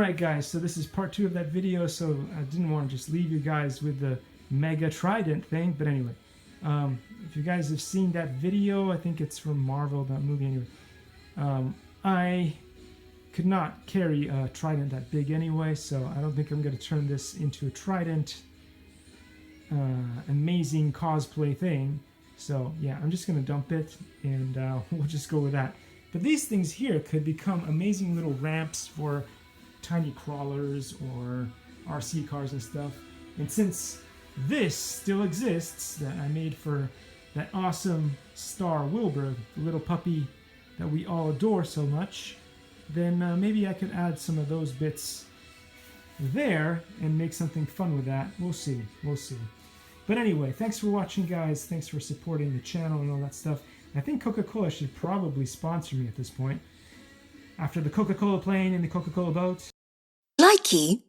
Alright guys, so this is part 2 of that video, so I didn't want to just leave you guys with the mega trident thing, but anyway, if you guys have seen that video, I think it's from Marvel, that movie anyway, I could not carry a trident that big anyway, so I don't think I'm going to turn this into a trident amazing cosplay thing. So yeah, I'm just going to dump it and we'll just go with that. But these things here could become amazing little ramps for tiny crawlers or RC cars and stuff. And since this still exists that I made for that awesome Star Wilbur, the little puppy that we all adore so much, then maybe I could add some of those bits there and make something fun with that. We'll see. We'll see. But anyway, thanks for watching, guys. Thanks for supporting the channel and all that stuff. I think Coca-Cola should probably sponsor me at this point. After the Coca-Cola plane and the Coca-Cola boat. Likey.